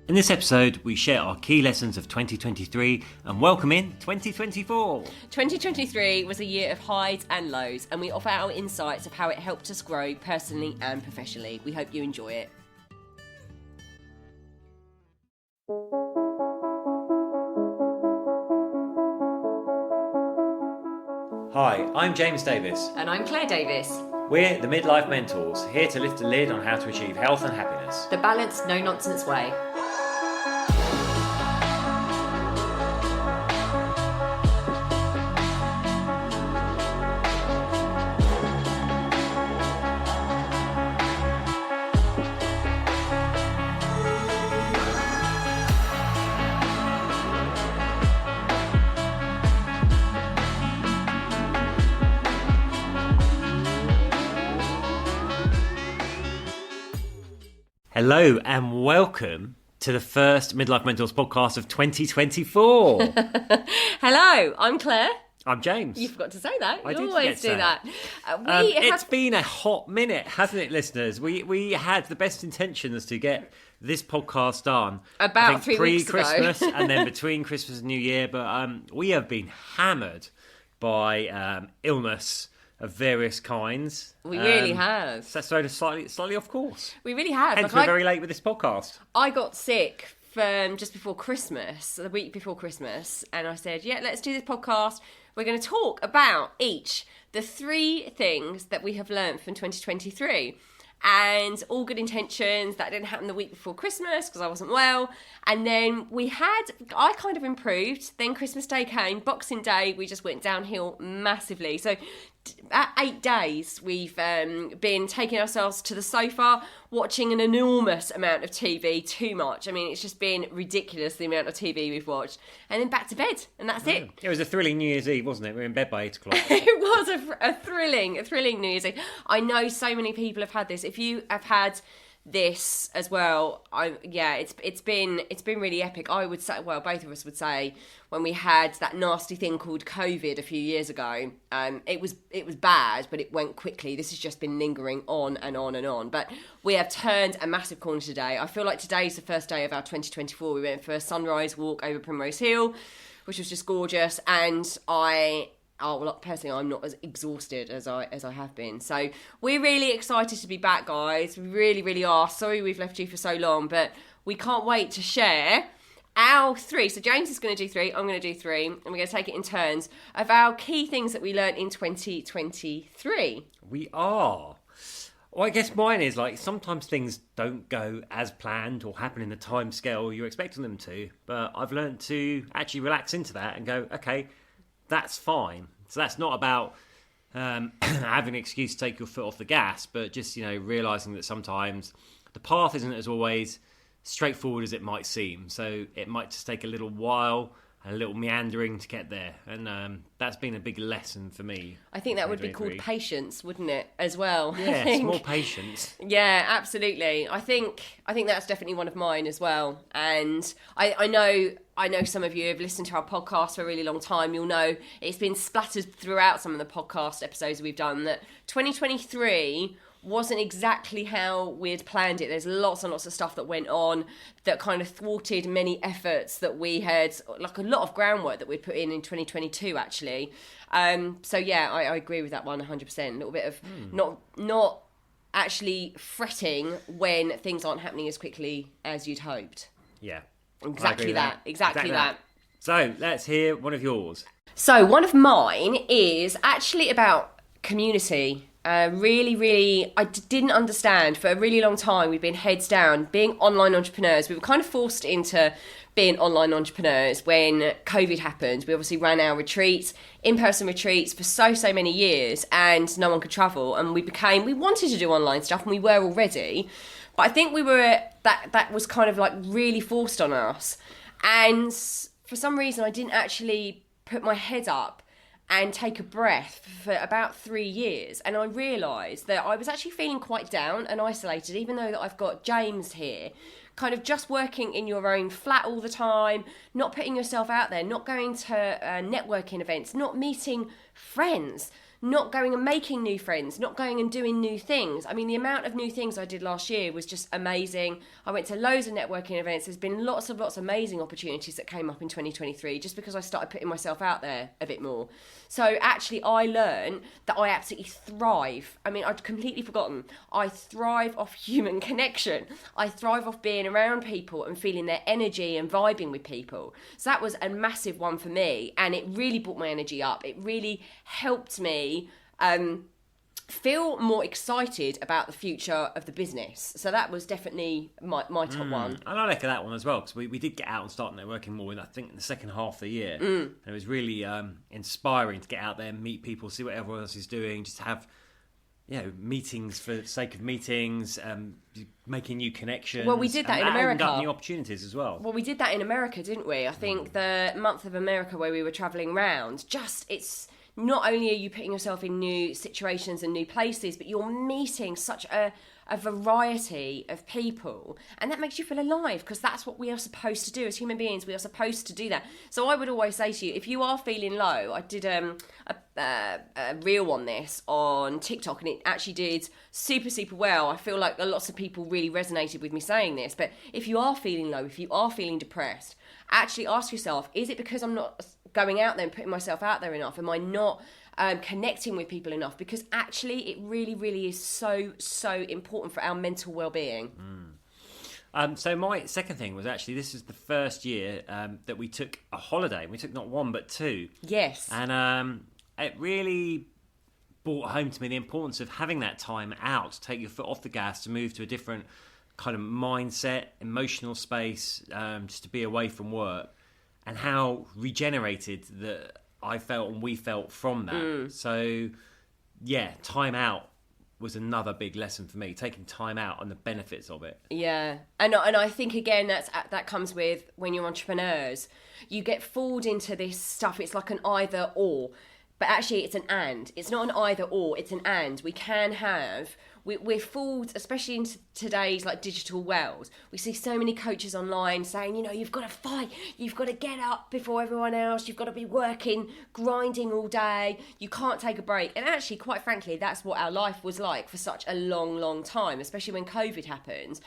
In this episode, we share our key lessons of 2023 and welcome in 2024. 2023 was a year of highs and lows, and we offer our insights of how it helped us grow personally and professionally. We hope you enjoy it. Hi, I'm James Davis. And I'm Claire Davis. We're the Midlife Mentors, here to lift the lid on how to achieve health and happiness. The balanced, no-nonsense way. Hello and welcome to the first Midlife Mentors podcast of 2024. Hello, I'm Claire. I'm James. You forgot to say that. I You did always do that. It's been a hot minute, hasn't it, listeners? We had the best intentions to get this podcast done About 3 weeks ago. pre-Christmas and then between Christmas and New Year, but we have been hammered by illness of various kinds. We really have. So that's thrown us slightly off course. We really have. Hence, we're very late with this podcast. I got sick from just before Christmas, the week before Christmas, and I said, yeah, let's do this podcast. We're going to talk about the 3 things that we have learned from 2023. And all good intentions. That didn't happen the week before Christmas because I wasn't well. And then I kind of improved. Then Christmas Day came, Boxing Day, we just went downhill massively. So at 8 days, we've been taking ourselves to the sofa, watching an enormous amount of TV, too much. I mean, it's just been ridiculous, the amount of TV we've watched. And then back to bed, and that's it. It was a thrilling New Year's Eve, wasn't it? We were in bed by 8 o'clock. It was a thrilling New Year's Eve. I know so many people have had this. If you have had this as well, it's been really epic. I would say, well, both of us would say, when we had that nasty thing called COVID a few years ago, it was bad, but it went quickly. This has just been lingering on and on and on. But we have turned a massive corner today. I feel like today's the first day of our 2024. We went for a sunrise walk over Primrose Hill, which was just gorgeous, and personally, I'm not as exhausted as I have been. So we're really excited to be back, guys. We really, really are. Sorry we've left you for so long, but we can't wait to share our 3. So James is going to do 3, I'm going to do 3, and we're going to take it in turns of our key things that we learned in 2023. We are. Well, I guess mine is sometimes things don't go as planned or happen in the time scale you're expecting them to, but I've learned to actually relax into that and go, okay, that's fine. So that's not about having an excuse to take your foot off the gas, but just, realising that sometimes the path isn't as always straightforward as it might seem. So it might just take a little while and a little meandering to get there. And that's been a big lesson for me. I think that would be called patience, wouldn't it, as well? Yeah, more patience. Yeah, absolutely. I think that's definitely one of mine as well. And I know some of you have listened to our podcast for a really long time. You'll know it's been splattered throughout some of the podcast episodes we've done that 2023 wasn't exactly how we'd planned it. There's lots and lots of stuff that went on that kind of thwarted many efforts that we had, like a lot of groundwork that we'd put in 2022, actually. So yeah, I agree with that one 100%. A little bit of not actually fretting when things aren't happening as quickly as you'd hoped. Yeah. Exactly that. So let's hear one of yours. So one of mine is actually about community. Really, I didn't understand for a really long time. We've been heads down being online entrepreneurs. We were kind of forced into being online entrepreneurs when COVID happened. We obviously ran our retreats, in-person retreats for so many years, and no one could travel. And we wanted to do online stuff, and we were already. But I think that was kind of really forced on us. And for some reason, I didn't actually put my head up and take a breath for about 3 years. And I realised that I was actually feeling quite down and isolated, even though that I've got James here, kind of just working in your own flat all the time, not putting yourself out there, not going to networking events, not meeting friends, not going and making new friends, not going and doing new things. I mean, the amount of new things I did last year was just amazing. I went to loads of networking events. There's been lots of amazing opportunities that came up in 2023 just because I started putting myself out there a bit more. So actually, I learned that I absolutely thrive. I mean, I'd completely forgotten. I thrive off human connection. I thrive off being around people and feeling their energy and vibing with people. So that was a massive one for me, and it really brought my energy up. It really helped me feel more excited about the future of the business. So that was definitely my top one. And I like that one as well, because we did get out and start networking more in, I think, in the second half of the year. And it was really inspiring to get out there, meet people, see what everyone else is doing, just have meetings for the sake of meetings, making new connections. Well, we did that in America. Opened up new opportunities as well. Well, we did that in America, didn't we? I think the month of America where we were travelling around, it's not only are you putting yourself in new situations and new places, but you're meeting such a variety of people, and that makes you feel alive, because that's what we are supposed to do as human beings. We are supposed to do that. So I would always say to you, if you are feeling low, I did a reel on this on TikTok, and it actually did super well. I feel like lots of people really resonated with me saying this, but if you are feeling low, if you are feeling depressed, actually ask yourself, is it because I'm not going out there and putting myself out there enough? Am I not connecting with people enough? Because actually it really is so important for our mental well-being. So my second thing was, actually, this is the first year that we took a holiday. We took not one but two. Yes. And it really brought home to me the importance of having that time out to take your foot off the gas, to move to a different kind of mindset, emotional space, just to be away from work, and how regenerated that I felt and we felt from that. So, yeah, time out was another big lesson for me, taking time out and the benefits of it. Yeah, and I think, again, that comes with when you're entrepreneurs. You get fooled into this stuff. It's like an either or. But actually, it's an and. It's not an either or, it's an and. We can have... We're fooled, especially in today's digital world. We see so many coaches online saying, you've got to fight, you've got to get up before everyone else, you've got to be working, grinding all day, you can't take a break. And actually, quite frankly, that's what our life was like for such a long time, especially when COVID happened.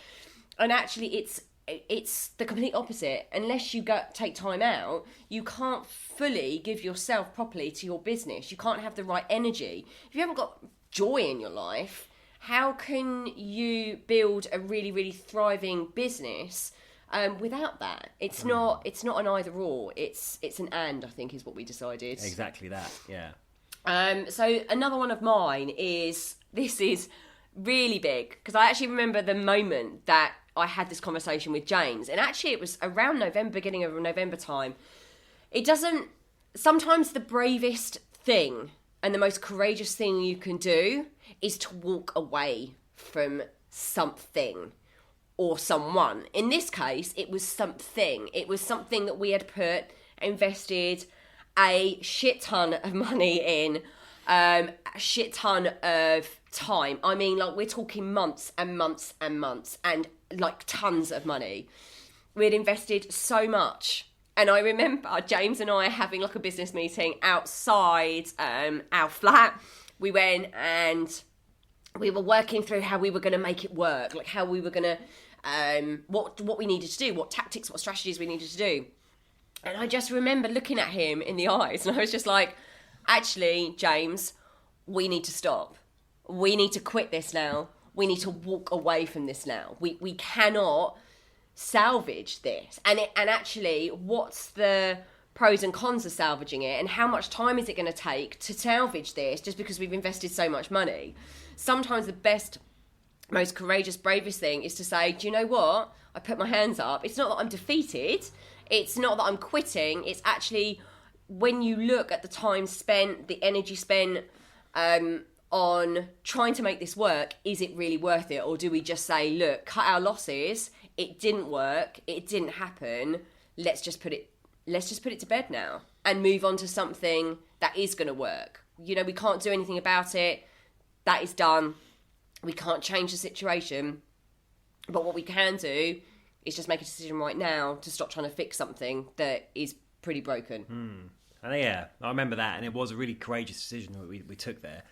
And actually, it's the complete opposite. Unless you take time out, you can't fully give yourself properly to your business. You can't have the right energy. If you haven't got joy in your life, how can you build a really thriving business without that? It's not an either or. It's an and, I think, is what we decided. Exactly that. Yeah. So another one of mine is, this is really big, because I actually remember the moment that I had this conversation with James, and actually it was around November, beginning of November time. Sometimes the bravest thing and the most courageous thing you can do is to walk away from something or someone. In this case, it was something. It was something that we had invested a shit ton of money in, a shit ton of time. I mean, we're talking months and months and months, and tons of money. We had invested so much. And I remember James and I having a business meeting outside our flat. We went and we were working through how we were going to make it work, how we were going to, what we needed to do, what tactics, what strategies we needed to do. And I just remember looking at him in the eyes, and I was just like, actually, James, we need to stop. We need to quit this now. We need to walk away from this now. We cannot salvage this. And actually, what's the pros and cons of salvaging it, and how much time is it going to take to salvage this just because we've invested so much money? Sometimes the best, most courageous, bravest thing is to say, do you know what? I put my hands up. It's not that I'm defeated. It's not that I'm quitting. It's actually, when you look at the time spent, the energy spent on trying to make this work, is it really worth it? Or do we just say, look, cut our losses. It didn't work. It didn't happen. Let's just put it to bed now and move on to something that is going to work. We can't do anything about it. That is done. We can't change the situation. But what we can do is just make a decision right now to stop trying to fix something that is pretty broken. And yeah, I remember that, and it was a really courageous decision that we took there.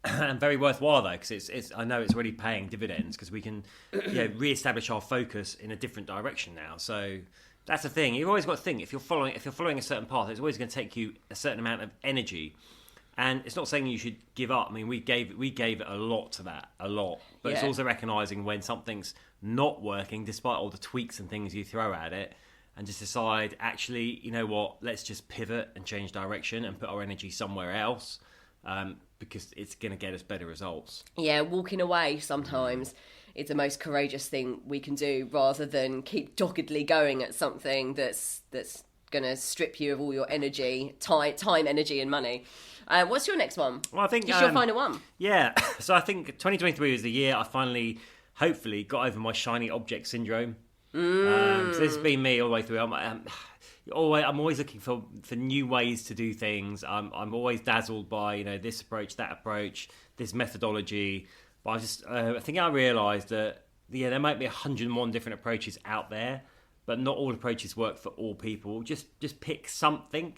And very worthwhile though, because it's I know it's really paying dividends because we can re-establish our focus in a different direction now. So that's the thing. You've always got to think if you're following a certain path, it's always going to take you a certain amount of energy. And it's not saying you should give up. I mean, we gave it a lot to that, a lot. But it's also recognising when something's not working, despite all the tweaks and things you throw at it, and just decide, actually, you know what, let's just pivot and change direction and put our energy somewhere else, because it's going to get us better results. Yeah, walking away sometimes is the most courageous thing we can do, rather than keep doggedly going at something that's going to strip you of all your energy, time, energy, and money. What's your next one? Well, I think it's your final one. Yeah, so I think 2023 was the year I finally, hopefully, got over my shiny object syndrome. So this has been me all the way through. I'm always looking for new ways to do things. I'm always dazzled by this approach, that approach, this methodology. But I think I realised that there might be 101 different approaches out there, but not all approaches work for all people. Just pick something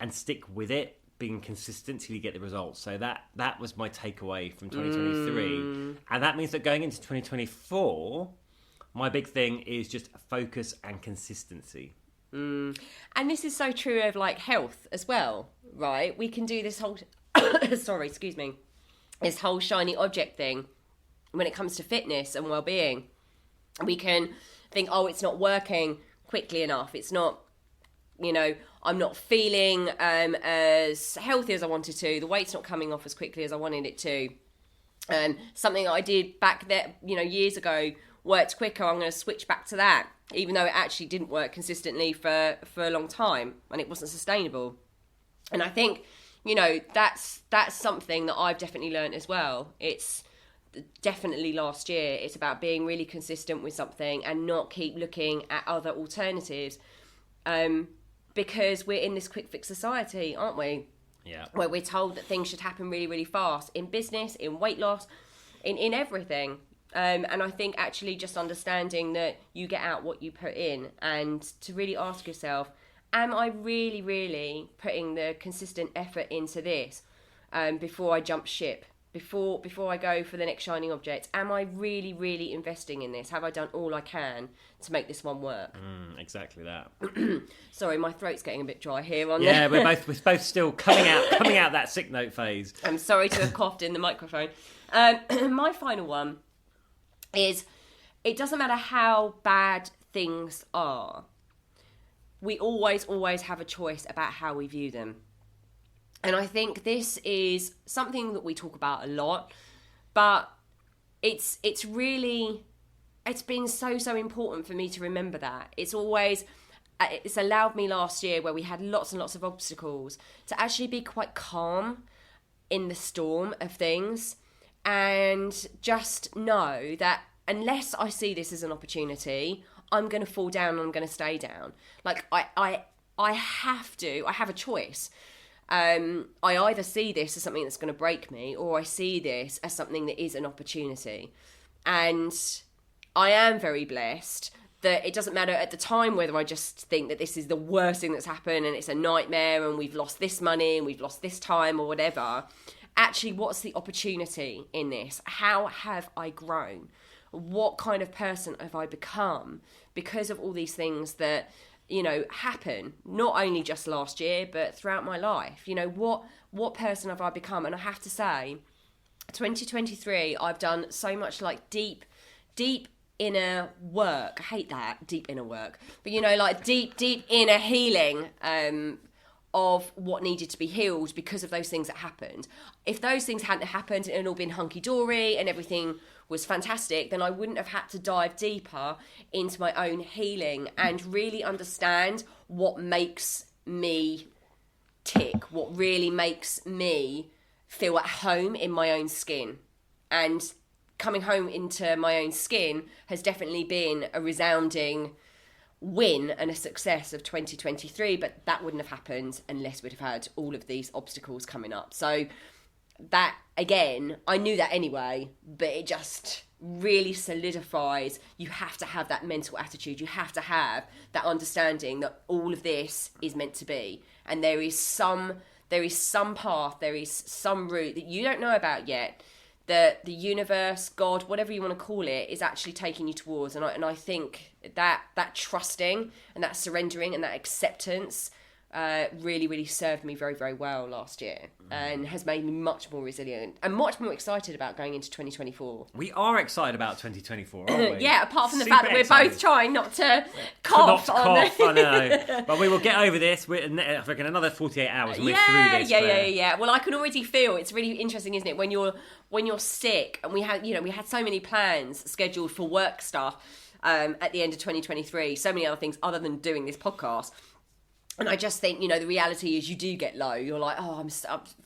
and stick with it, being consistent till you get the results. So that was my takeaway from 2023, and that means that going into 2024, my big thing is just focus and consistency. And this is so true of like health as well, right? We can do this whole this whole shiny object thing when it comes to fitness and well-being. We can think, oh, it's not working quickly enough, it's not, I'm not feeling as healthy as I wanted to, the weight's not coming off as quickly as I wanted it to. Something that I did back there, years ago, worked quicker, I'm going to switch back to that, even though it actually didn't work consistently for a long time and it wasn't sustainable. And I think, that's something that I've definitely learned as well. It's definitely last year, it's about being really consistent with something and not keep looking at other alternatives, because we're in this quick fix society, aren't we? Yeah. Where we're told that things should happen really, really fast, in business, in weight loss, in everything. And I think actually just understanding that you get out what you put in, and to really ask yourself, am I really, really putting the consistent effort into this before I jump ship? Before I go for the next shining object, am I really, really investing in this? Have I done all I can to make this one work? Exactly that. Sorry, my throat's getting a bit dry here. We're both still coming out that sick note phase. I'm sorry to have coughed in the microphone. My final one is, it doesn't matter how bad things are, we always have a choice about how we view them. And I think this is something that we talk about a lot, but it's been so important for me to remember that. It's allowed me last year, where we had lots and lots of obstacles, to actually be quite calm in the storm of things, and just know that unless I see this as an opportunity, I'm going to fall down and I'm going to stay down. Like I have a choice. I either see this as something that's going to break me, or I see this as something that is an opportunity. And I am very blessed that it doesn't matter at the time whether I just think that this is the worst thing that's happened and it's a nightmare and we've lost this money and we've lost this time or whatever. Actually, what's the opportunity in this? How have I grown? What kind of person have I become because of all these things that happen, not only just last year, but throughout my life? What person have I become? And I have to say, 2023, I've done so much like deep inner work. I hate that, deep inner work. But, like deep inner healing of what needed to be healed because of those things that happened. If those things hadn't happened and it had all been hunky-dory and everything was fantastic, then I wouldn't have had to dive deeper into my own healing and really understand what makes me tick, what really makes me feel at home in my own skin. And coming home into my own skin has definitely been a resounding win and a success of 2023, but that wouldn't have happened unless we'd have had all of these obstacles coming up. So that, again, I knew that anyway, but it just really solidifies. You have to have that mental attitude. You have to have that understanding that all of this is meant to be. And there is some path, there is some route that you don't know about yet, that the universe, God, whatever you want to call it, is actually taking you towards. And I think that trusting and that surrendering and that acceptance really, really served me very, very well last year, and has made me much more resilient and much more excited about going into 2024. We are excited about 2024, aren't we? Yeah, apart from the Super fact that we're excited. both trying not to cough. I know. But we will get over this. I reckon another 48 hours and we're through this. Yeah. Well, I can already feel, it's really interesting, isn't it, when you're sick, and we had so many plans scheduled for work stuff at the end of 2023, so many other things other than doing this podcast. And I just think, the reality is you do get low. You're like, oh,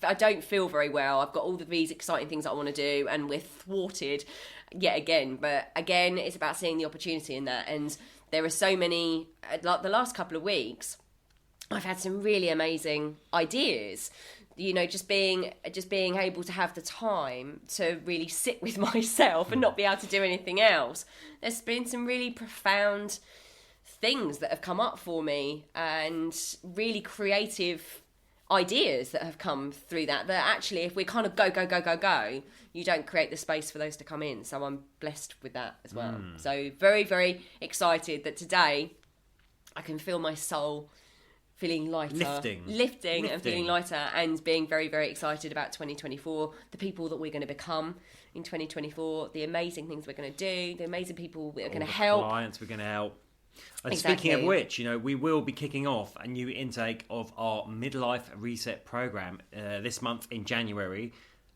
I don't feel very well. I've got all of these exciting things I want to do, and we're thwarted yet again. But again, it's about seeing the opportunity in that. And there are so many, like the last couple of weeks, I've had some really amazing ideas. Just being able to have the time to really sit with myself and not be able to do anything else. There's been some really profound things that have come up for me, and really creative ideas that have come through that actually, if we kind of go, you don't create the space for those to come in. So I'm blessed with that as well. So very, very excited that today I can feel my soul feeling lighter, lifting and feeling lighter, and being very, very excited about 2024, the people that we're going to become in 2024, the amazing things we're going to do, the amazing people that are going to help, clients we're going to help. And Exactly. Speaking of which, we will be kicking off a new intake of our Midlife Reset program this month in January.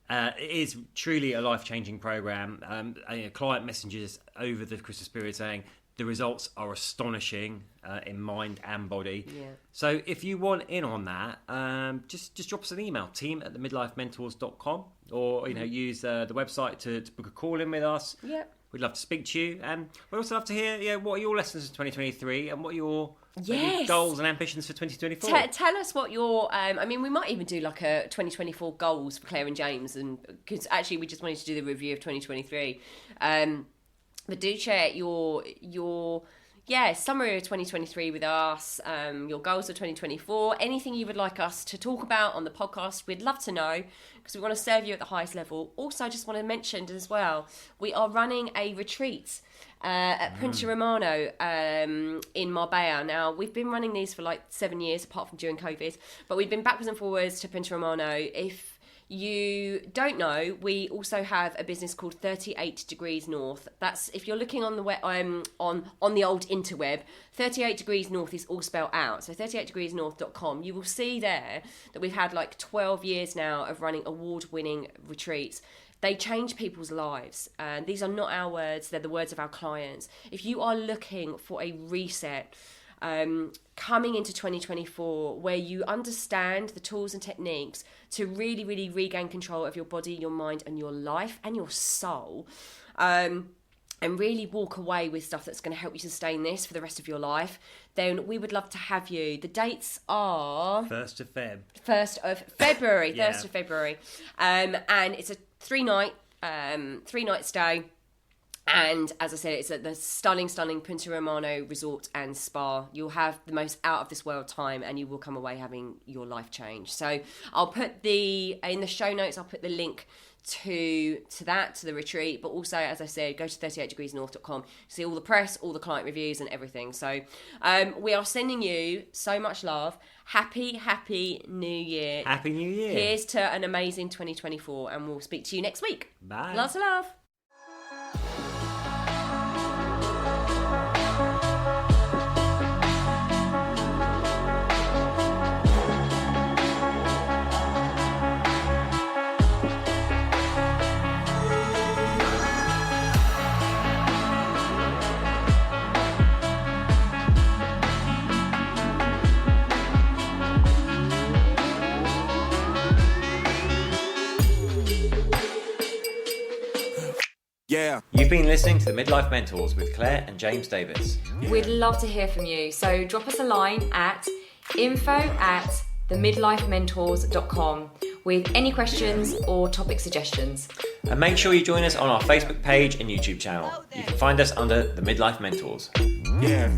It is truly a life-changing program. A client messages over the Christmas period saying the results are astonishing in mind and body. Yeah. So if you want in on that, just drop us an email, team@themidlifementors.com, or use the website to book a call in with us. Yeah. We'd love to speak to you, and we'd also love to hear what are your lessons in 2023 and what are your maybe goals and ambitions for 2024. Tell us what your we might even do like a 2024 goals for Claire and James, and because actually we just wanted to do the review of 2023, but do share your summary of 2023 with us, your goals for 2024, anything you would like us to talk about on the podcast. We'd love to know, because we want to serve you at the highest level. Also, I just want to mention as well, we are running a retreat at Punta Romano in Marbella. Now, we've been running these for like 7 years, apart from during COVID, but we've been backwards and forwards to Punta Romano. If you don't know, we also have a business called 38 Degrees North. That's, if you're looking on the web, on the old interweb, 38 Degrees North is all spelled out. So 38degreesnorth.com. You will see there that we've had like 12 years now of running award-winning retreats. They change people's lives. And these are not our words, they're the words of our clients. If you are looking for a reset, coming into 2024, where you understand the tools and techniques to really, really regain control of your body, your mind, and your life and your soul, and really walk away with stuff that's going to help you sustain this for the rest of your life, then we would love to have you. The dates are 1st of February. Yeah. 1st of February. And it's a 3-night stay. And as I said, it's at the stunning Punta Romano Resort and Spa. You'll have the most out of this world time, and you will come away having your life change. So I'll put in the show notes, I'll put the link to the retreat. But also, as I said, go to 38degreesnorth.com, see all the press, all the client reviews and everything. So we are sending you so much love. Happy New Year. Happy New Year. Here's to an amazing 2024, and we'll speak to you next week. Bye. Lots of love. Yeah. You've been listening to the Midlife Mentors with Claire and James Davis. We'd love to hear from you, so drop us a line at info@themidlifementors.com. with any questions or topic suggestions. And make sure you join us on our Facebook page and YouTube channel. You can find us under the Midlife Mentors. Yeah.